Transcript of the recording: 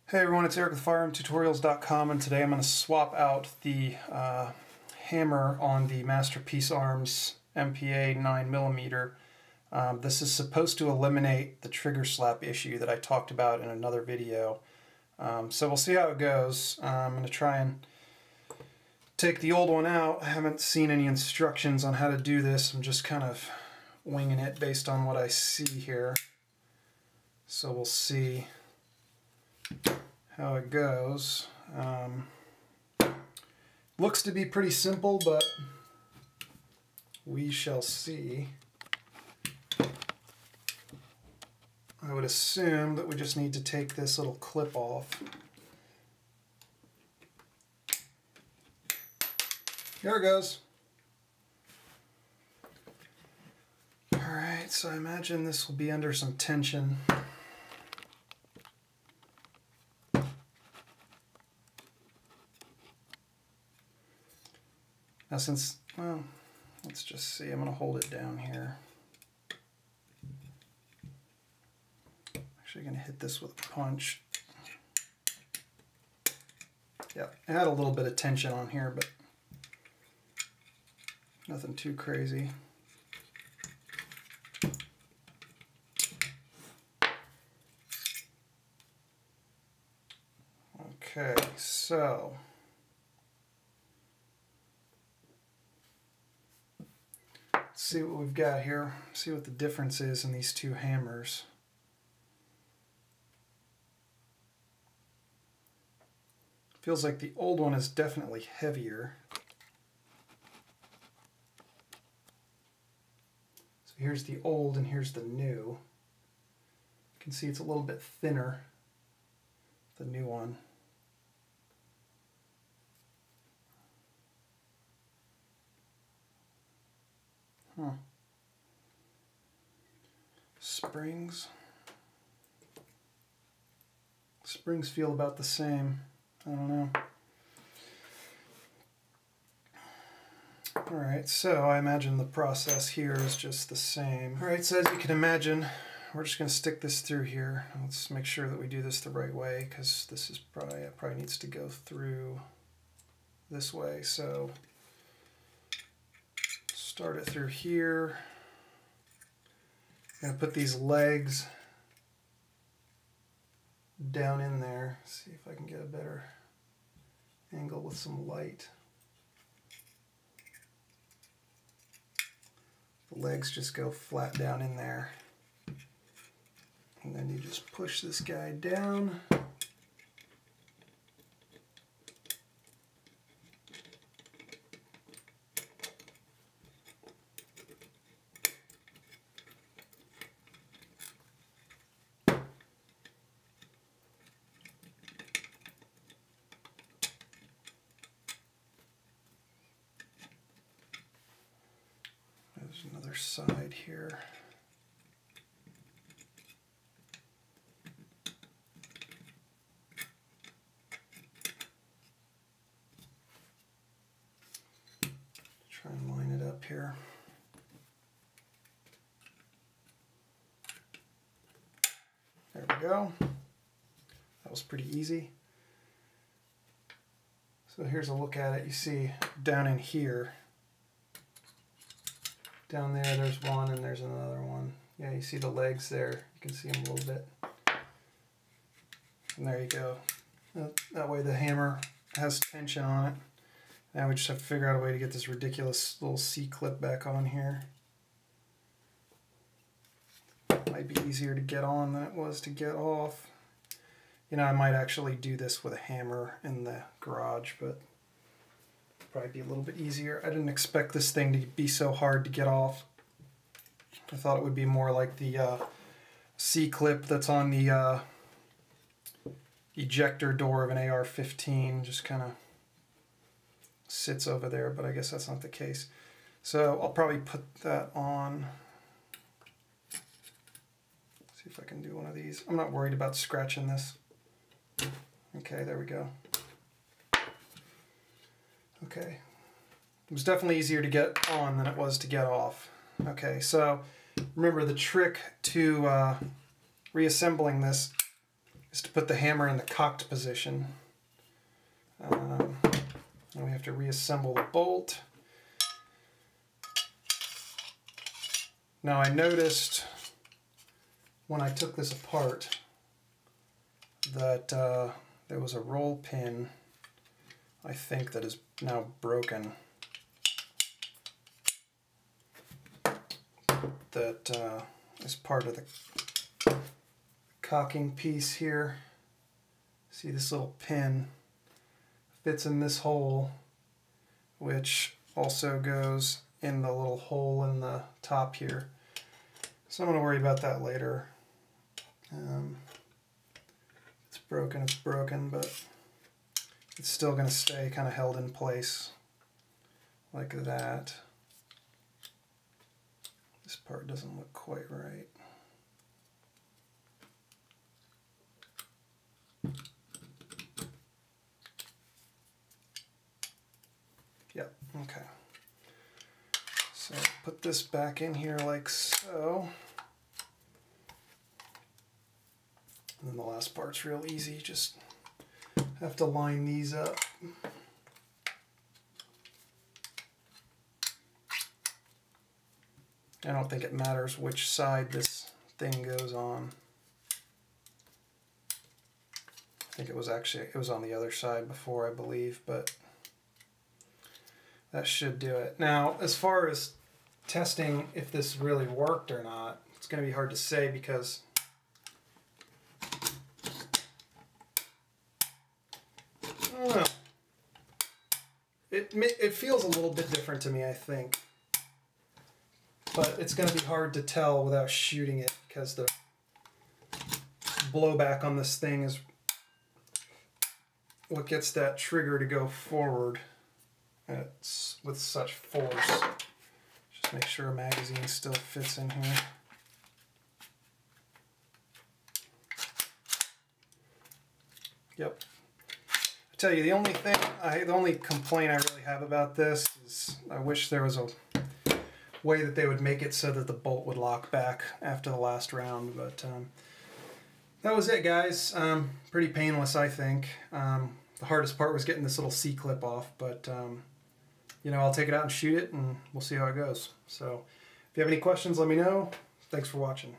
Hey everyone, it's Eric with FirearmTutorials.com, and today I'm going to swap out the hammer on the Masterpiece Arms MPA9mm. This is supposed to eliminate the trigger slap issue that I talked about in another video. So we'll see how it goes. I'm going to try and take the old one out. I haven't seen any instructions on how to do this. I'm just kind of winging it based on what I see here. So we'll see how it goes. Looks to be pretty simple, but we shall see. I would assume that we just need to take this little clip off. There it goes. Alright, so I imagine this will be under some tension. Now since, well, let's just see, I'm going to hold it down here. Actually going to hit this with a punch. Yeah, it had a little bit of tension on here, but nothing too crazy. Okay, so let's see what we've got here. See what the difference is in these two hammers. Feels like the old one is definitely heavier. So here's the old and here's the new. You can see it's a little bit thinner, the new one. Huh. Springs. Springs feel about the same. I don't know. Alright, so I imagine the process here is just the same. Alright, so as you can imagine, we're just going to stick this through here. Let's make sure that we do this the right way, because this is probably needs to go through this way. So start it through here. I'm going to put these legs down in there. See if I can get a better angle with some light. The legs just go flat down in there. And then you just push this guy down. There's another side here. Try and line it up here. There we go. That was pretty easy. So here's a look at it. You see down in here, down there, there's one and there's another one. Yeah, you see the legs there. You can see them a little bit. And there you go. That way the hammer has tension on it. Now we just have to figure out a way to get this ridiculous little C-clip back on here. Might be easier to get on than it was to get off. You know, I might actually do this with a hammer in the garage, but probably be a little bit easier. I didn't expect this thing to be so hard to get off. I thought it would be more like the C-clip that's on the ejector door of an AR-15, just kind of sits over there, but I guess that's not the case. So I'll probably put that on. See if I can do one of these. I'm not worried about scratching this. Okay, there we go. Okay, it was definitely easier to get on than it was to get off. Okay, so remember the trick to reassembling this is to put the hammer in the cocked position. And we have to reassemble the bolt. Now I noticed when I took this apart that there was a roll pin, I think, that is now broken. That is part of the cocking piece here. See, this little pin fits in this hole, which also goes in the little hole in the top here. So I'm going to worry about that later. It's broken, but it's still going to stay kind of held in place like that. This part doesn't look quite right. Yep, okay. So put this back in here like so. And then the last part's real easy, just have to line these up. I don't think it matters which side this thing goes on. I think it was on the other side before, I believe, but that should do it. Now, as far as testing if this really worked or not, it's going to be hard to say because I don't know. It feels a little bit different to me, I think. But it's going to be hard to tell without shooting it because the blowback on this thing is what gets that trigger to go forward with such force. Just make sure a magazine still fits in here. Yep. I tell you, the only complaint I really have about this is I wish there was a way that they would make it so that the bolt would lock back after the last round, but that was it, guys. Pretty painless, I think. The hardest part was getting this little C-clip off, but you know, I'll take it out and shoot it, and we'll see how it goes. So if you have any questions, let me know. Thanks for watching.